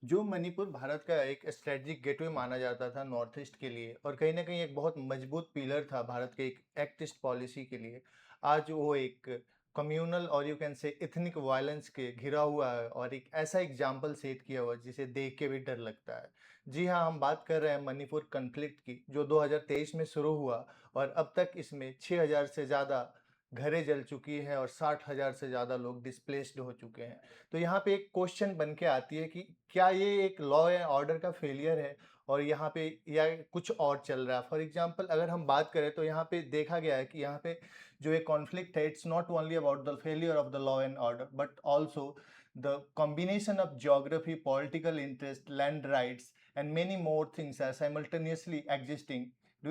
जो मणिपुर भारत का एक स्ट्रेटजिक गेटवे माना जाता था नॉर्थ ईस्ट के लिए और कहीं न कहीं एक बहुत मजबूत पिलर था भारत के एक एक्ट ईस्ट पॉलिसी के लिए, आज वो एक कम्युनल और यू कैन से एथनिक वायलेंस के घिरा हुआ है और एक ऐसा एग्जाम्पल सेट किया हुआ है जिसे देख के भी डर लगता है। जी हाँ, हम बात कर रहे हैं मणिपुर कॉन्फ्लिक्ट की जो 2023 में शुरू हुआ और अब तक इसमें 6000 से ज़्यादा घरें जल चुकी हैं और 60,000 से ज़्यादा लोग डिस्प्लेस्ड हो चुके हैं। तो यहाँ पे एक क्वेश्चन बन के आती है कि क्या ये एक लॉ एंड ऑर्डर का फेलियर है और यहाँ पे या कुछ और चल रहा है। फॉर एग्जांपल अगर हम बात करें तो यहाँ पे देखा गया है कि यहाँ पे जो एक कॉन्फ्लिक्ट है, it's not only about the failure of the law and order but also the combination of geography, political interest, land rights and many more things are simultaneously existing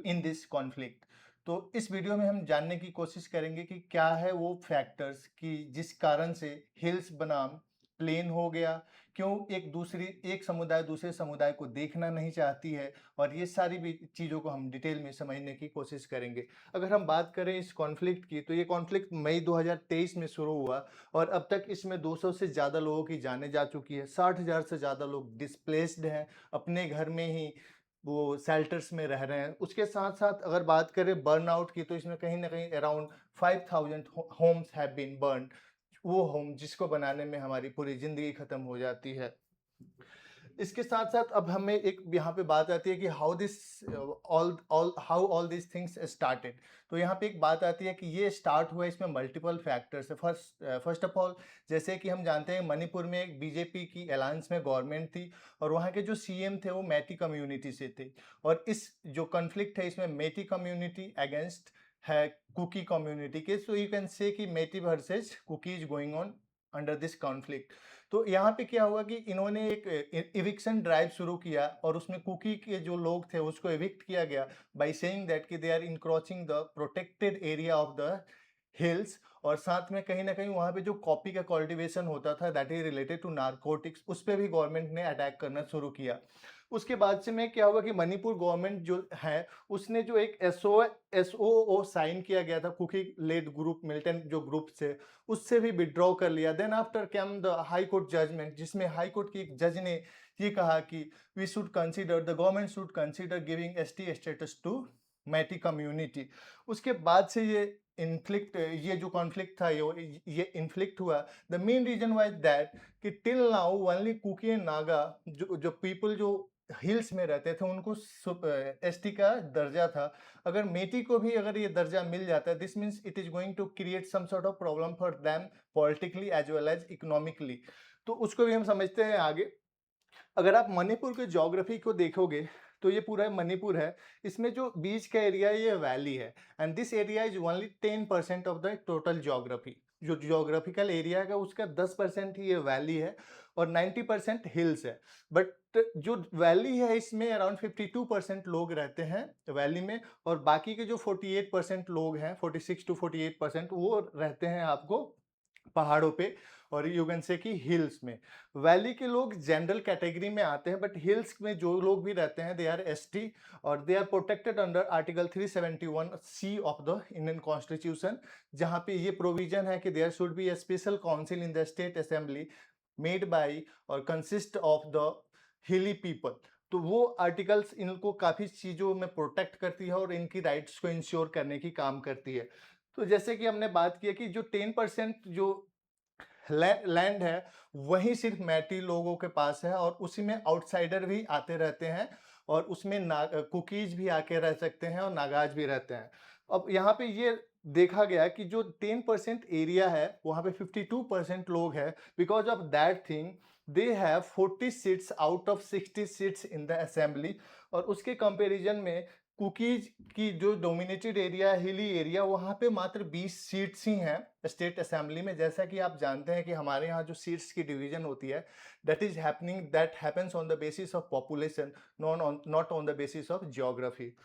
in this conflict. तो इस video में हम जानने की कोशिश करेंगे कि क्या है वो फैक्टर्स कि जिस कारण से हिल्स बनाम प्लेन हो गया, क्यों एक समुदाय दूसरे समुदाय को देखना नहीं चाहती है और ये सारी भी चीज़ों को हम डिटेल में समझने की कोशिश करेंगे। अगर हम बात करें इस कॉन्फ्लिक्ट की तो ये कॉन्फ्लिक्ट मई 2023 में शुरू हुआ और अब तक इसमें 200 से ज़्यादा लोगों की जानें जा चुकी है, 60,000 से ज़्यादा लोग डिस्प्लेस्ड हैं, अपने घर में ही वो शेल्टर्स में रह रहे हैं। उसके साथ-साथ अगर बात करें बर्नआउट की तो इसमें कहीं न कहीं around 5000 homes have been burned. वो होम जिसको बनाने में हमारी पूरी ज़िंदगी खत्म हो जाती है। इसके साथ-साथ अब हमें एक यहाँ पे बात आती है कि how all these things started. तो यहाँ पे एक बात आती है कि ये स्टार्ट हुआ, इसमें मल्टीपल फैक्टर्स है। फर्स्ट ऑफ ऑल जैसे कि हम जानते हैं मणिपुर में एक बीजेपी की अलायंस में गवर्नमेंट थी और वहाँ के जो सीएम थे वो मैटी कम्युनिटी से थे और इस जो कॉन्फ्लिक्ट है इसमें मैटी कम्युनिटी अगेंस्ट है कुकी कम्युनिटी के। सो यू कैन से कि Meitei versus Kuki is going on under this conflict. तो यहाँ पे क्या हुआ कि इन्होंने एक इविक्शन ड्राइव शुरू किया और उसमें कुकी के जो लोग थे उसको एविक्ट किया गया बाय सेइंग दैट कि they are encroaching the protected area of the hills. और साथ में कहीं न कहीं वहाँ पे जो कॉफ़ी का कल्टीवेशन होता था that is related to narcotics, उस पे भी गवर्नमेंट ने अटैक करना शुरू किया। उसके बाद से में क्या हुआ कि मणिपुर गवर्नमेंट जो है, उसने जो एक एसओओ साइन किया गया था कुकी लेड ग्रुप मिलिटेंट जो ग्रुप से, उससे भी विथड्रॉ कर लिया। Then after came the high court judgement जिसमें हाई कोर्ट की एक जज ने ये कहा कि the government should consider giving ST status to Meitei community. उसके बाद से ये जो कॉन्फ्लिक्ट था ये इन्फ्लिक्ट हुआ। The main reason was that कि till now only Kuki and Naga जो जो पीपल जो हिल्स में रहते थे उनको एसटी का दर्जा था। अगर मेटी को भी अगर ये दर्जा मिल जाता है this means it is going to create some sort of problem for them politically as well as economically. तो उसको भी हम समझते हैं आगे। अगर आप मणिपुर के ज्योग्राफी को देखोगे तो ये पूरा मणिपुर है। इसमें जो बीच का एरिया है ये वैली है and this area is only 10% of the total geography. जो ज्योग्राफिकल एरिया है उसका 10% ही ये वैली है और 90% हिल्स है। बट जो वैली है इसमें अराउंड 52% लोग रहते हैं वैली में और बाकी के जो 48% लोग हैं, 46 to 48% वो रहते हैं आपको पहाड़ों पे और यू कैन से कि हिल्स में। वैली के लोग जनरल कैटेगरी में आते हैं बट हिल्स में जो लोग भी रहते हैं दे आर एसटी और they are protected under article 371 C of the Indian constitution, जहां पे ये प्रोविजन है कि there should be a special council in the state assembly made by और consist of the hilly people. तो वो आर्टिकल्स इनको काफ़ी चीज़ों में प्रोटेक्ट करती है और इनकी राइट्स को इंश्योर करने की काम करती है। तो जैसे कि हमने बात की है कि जो 10% जो लैंड है वही सिर्फ मैटी लोगों के पास है और उसी में आउटसाइडर भी आते रहते हैं और उसमें कुकीज भी आके रह सकते हैं और नागाज भी रहते हैं। अब यहाँ पे ये देखा गया कि जो 10% एरिया है वहाँ पे 52% लोग हैं। Because of that thing they have 40 seats out of 60 seats in the assembly. और उसके कंपैरिजन में कुकीज की जो डोमिनेटेड एरिया हिली एरिया वहाँ पे मात्र 20 सीट्स ही हैं स्टेट असेंबली में। जैसा कि आप जानते हैं कि हमारे यहाँ जो सीट्स की डिवीजन होती है that happens on the basis of population, not on the basis of geography.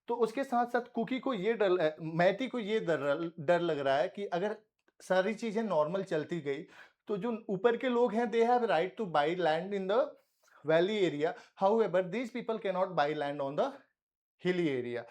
तो उसके साथ साथ कुकी को ये डर मैटी को ये डर लग रहा है कि अगर सारी चीजें नॉर्मल चलती गई तो जो ऊपर के लोग हैं they have right two by land in the valley area. However these people can not by land on the hilly area.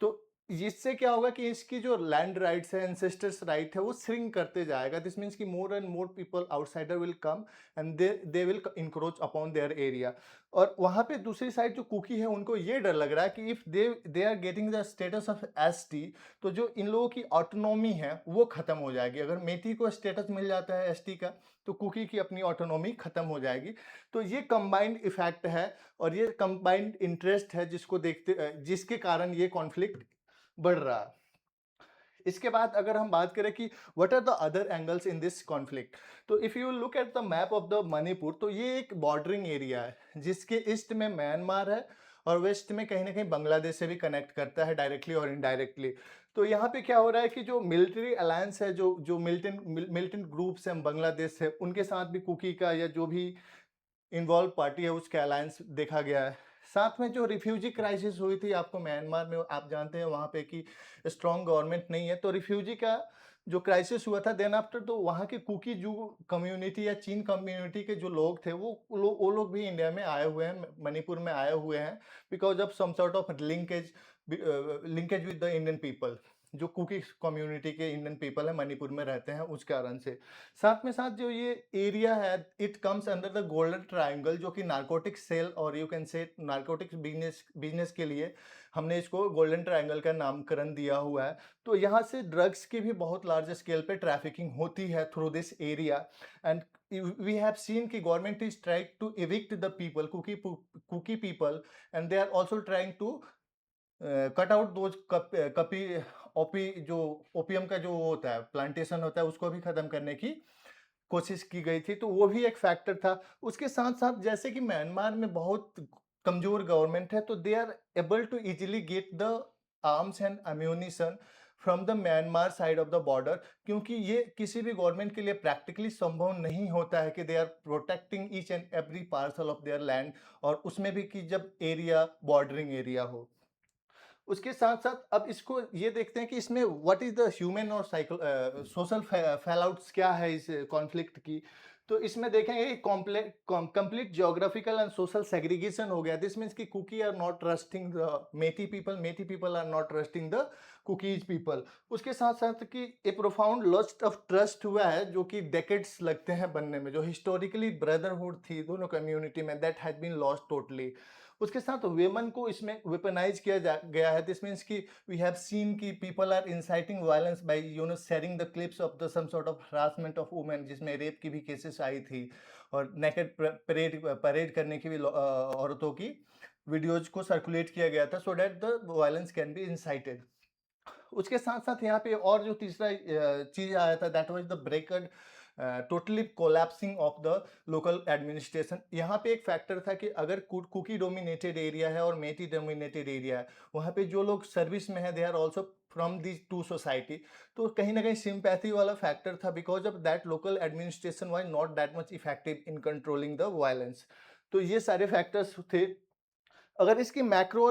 तो इससे क्या होगा कि इसकी जो लैंड राइट्स है, एंसेस्टर्स राइट है, वो श्रिंक करते जाएगा। दिस मीन्स कि more and more people outsider will come and they will encroach upon their area. और वहाँ पे दूसरी साइड जो कुकी है, उनको ये डर लग रहा है कि if they are getting the status of ST, तो जो इन लोगों की ऑटोनॉमी है वो खत्म हो जाएगी। अगर मेटी को स्टेटस मिल जाता है एसटी का, तो कुकी की अपनी ऑटोनॉमी खत्म हो जाएगी। तो ये कंबाइंड इफेक्ट है और ये कंबाइंड इंटरेस्ट है जिसको जिसके कारण ये कॉन्फ्लिक्ट बढ़ रहा है। इसके बाद अगर हम बात करें कि what are the other angles in this conflict, तो if you look at the map of the Manipur, तो ये एक बॉर्डरिंग एरिया है जिसके ईस्ट में म्यांमार है और वेस्ट में कहीं ना कहीं बांग्लादेश से भी कनेक्ट करता है डायरेक्टली और इनडायरेक्टली। तो यहाँ पे क्या हो रहा है कि जो मिलिट्री अलायंस है, जो जो मिलिटेंट ग्रुप्स हैं बांग्लादेश से, उनके साथ भी कुकी का या जो भी इन्वॉल्व पार्टी है उसके अलायंस देखा गया है। साथ में जो रिफ्यूजी क्राइसिस हुई थी आपको म्यांमार में, आप जानते हैं वहाँ पे कि स्ट्रॉन्ग गवर्नमेंट नहीं है, तो रिफ्यूजी का जो क्राइसिस हुआ था देन आफ्टर, तो वहाँ के कुकी जो कम्युनिटी या चीन कम्युनिटी के जो लोग थे वो लोग भी इंडिया में आए हुए हैं, मणिपुर में आए हुए हैं, because of some sort of linkage with the Indian people. जो कुकी कम्युनिटी के इंडियन पीपल है मणिपुर में रहते हैं उस कारण से। साथ में साथ जो ये एरिया है, it comes under the golden triangle, जो कि नारकोटिक सेल और यू कैन से नारकोटिक्स बिजनेस बिजनेस के लिए हमने इसको गोल्डन ट्रायंगल का नामकरण दिया हुआ है। तो यहाँ से ड्रग्स की भी बहुत लार्ज स्केल पे ट्रैफिकिंग होती है through this area. And we have seen कि government is trying to evict the people, Kuki people, and they are also trying to cut out those कपी ओपी जो ओपियम का जो वो होता है प्लांटेशन होता है, उसको भी खत्म करने की कोशिश की गई थी, तो वो भी एक फैक्टर था। उसके साथ-साथ जैसे कि म्यांमार में बहुत कमज़ोर गवर्नमेंट है, तो they are able to easily get the arms and ammunition from the Myanmar side of the border, क्योंकि ये किसी भी गवर्नमेंट के लिए प्रैक्टिकली संभव नहीं होता है कि they are protecting each and every parcel of their land, और उसमें भी कि जब एरिया बॉर्डरिंग एरिया हो। उसके साथ-साथ अब इसको ये देखते हैं कि इसमें व्हाट इज़ द ह्यूमन और सोशल फैलआउट्स क्या है इस कॉन्फ्लिक्ट की। तो इसमें देखेंगे कि complete geographical and social segregation हो गया। दिस मीन्स कि Kuki are not trusting the Meitei people are not trusting the Kukis people. उसके साथ-साथ कि a profound loss of trust हुआ है, जो कि डेकेड्स लगते हैं बनने में। जो हिस्टोरिकली ब्रदरहुड थी दोनों कम्युनिटी में, that has been lost totally. उसके साथ वेमन को इसमें वेपनाइज किया गया है। दिस मीन्स कि वी हैव सीन कि people are inciting violence by sharing the clips of the some sort of harassment of women, जिसमें रेप की भी केसेस आई थी, और नेकेड परेड परेड करने की भी औरतों की वीडियोज को सर्कुलेट किया गया था, so that the violence can be incited. उसके साथ-साथ यहाँ पे और जो तीसरा चीज़ आया था, that was the breakdown totally collapsing of the local administration. यहाँ पे एक फैक्टर था कि अगर कुकी डोमिनेटेड एरिया है और मेटी डोमिनेटेड एरिया है, वहाँ पे जो लोग सर्विस में है they are also from these two society. तो कहीं ना कहीं सिंपैथी वाला फैक्टर था, because of that local administration was not that much effective in controlling the violence. तो ये सारे फैक्टर्स थे। अगर इसकी माइक्रो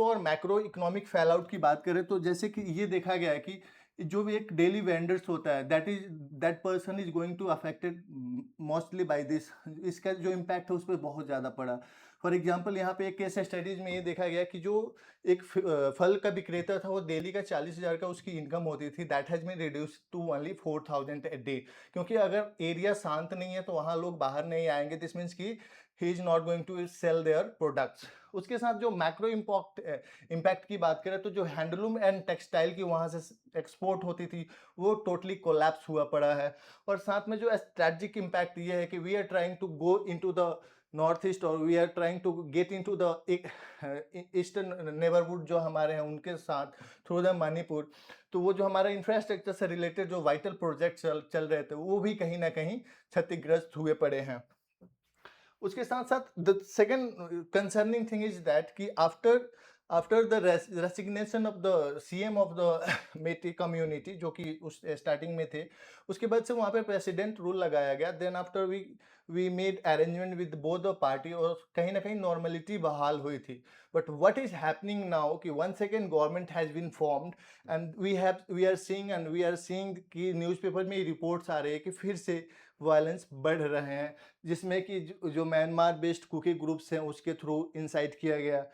और मैक्रो इकोनॉमिक फैलआउट की बात करें, तो जैसे कि ये देखा गया है कि जो भी एक डेली वेंडर्स होता है, that person is going to affected mostly by this. इसका जो इम्पैक्ट है उस पर बहुत ज़्यादा पड़ा। फॉर एग्जांपल यहाँ पे एक केस स्टडीज में ये देखा गया कि जो एक फल का विक्रेता था, वो डेली का 40,000 का उसकी इनकम होती थी, that has been reduce to only 4,000 a day. क्योंकि अगर एरिया शांत नहीं है तो वहाँ लोग बाहर नहीं आएंगे। दिस मीन्स कि he is not going to sell their products. उसके साथ जो मैक्रो इम्पैक्ट की बात करें, तो जो हैंडलूम एंड टेक्सटाइल की वहाँ से एक्सपोर्ट होती थी, वो टोटली कोलैप्स हुआ पड़ा है। और साथ में जो स्ट्रैटेजिक इम्पैक्ट ये है कि we are trying to go into the north east, और we are trying to get into the eastern neighbourhood जो हमारे हैं उनके साथ थ्रू द मणिपुर। तो वो जो हमारा इंफ्रास्ट्रक्चर से रिलेटेड जो वाइटल प्रोजेक्ट चल रहे थे, वो भी कहीं ना कहीं क्षतिग्रस्त हुए पड़े हैं। उसके साथ साथ the second concerning thing is that कि after the resignation of the CM of the Meitei community, जो कि उस स्टार्टिंग में थे, उसके बाद से वहाँ पे प्रेसिडेंट रूल लगाया गया। Then after we made arrangement with both the party, और कहीं ना कहीं नॉर्मलिटी बहाल हुई थी। But what is happening now कि one second government has been formed, and we are seeing कि न्यूज़पेपर में रिपोर्ट्स आ रही है कि फिर से वायलेंस बढ़ रहे हैं, जिसमें कि जो म्यांमार बेस्ड कुकी ग्रुप्स हैं उसके थ्रू इंसाइट किया गया।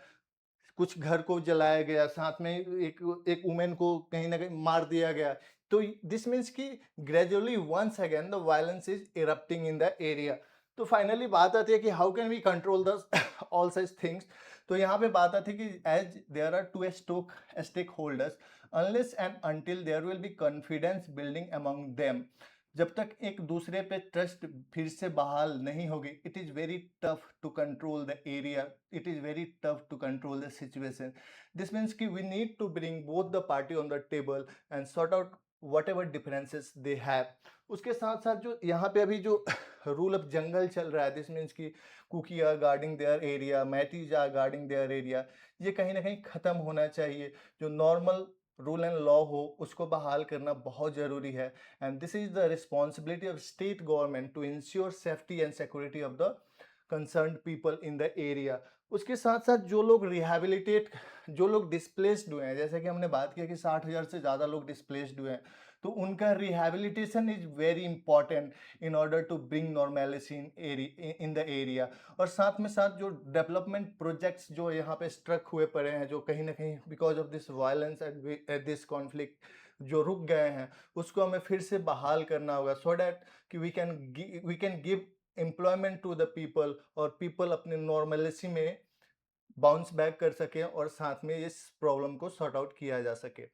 कुछ घर को जलाया गया, साथ में एक एक वुमेन को कहीं न कहीं मार दिया गया। तो दिस मीन्स कि gradually once again the violence is erupting in the area. तो फाइनली बात आती है कि how can we control the all such things. तो यहाँ पे बात आती है कि as there are two stakeholders, unless and until there will be confidence building among them, जब तक एक दूसरे पे ट्रस्ट फिर से बहाल नहीं होगी, it is very tough to control the area, it is very tough to control the situation. This means कि we need to bring both the party on the table and sort out whatever differences they have. उसके साथ साथ जो यहाँ पे अभी जो rule of जंगल चल रहा है, दिस मीन्स कि Kuki are guarding their area, Meiteis are guarding their area, ये कहीं ना कहीं ख़त्म होना चाहिए। जो नॉर्मल रूल एंड लॉ हो उसको बहाल करना बहुत ज़रूरी है। And this is the responsibility of state government to ensure safety and security of the concerned people in the area. उसके साथ साथ जो लोग रिहैबिलिटेट, जो लोग डिस्प्लेस्ड हुए हैं, जैसे कि हमने बात किया कि 60,000 से ज़्यादा लोग डिस्प्लेस्ड हुए हैं, तो उनका rehabilitation is very important in order to bring normality in the area. और साथ में साथ जो डेवलपमेंट प्रोजेक्ट्स जो यहाँ पे स्ट्रक हुए पड़े हैं, जो कहीं ना कहीं because of this violence and this conflict जो रुक गए हैं, उसको हमें फिर से बहाल करना होगा, सो डैट कि we can give employment to the people, और पीपल अपने नॉर्मलिटी में बाउंस बैक कर सके और साथ में इस प्रॉब्लम को सॉर्ट आउट किया जा सके।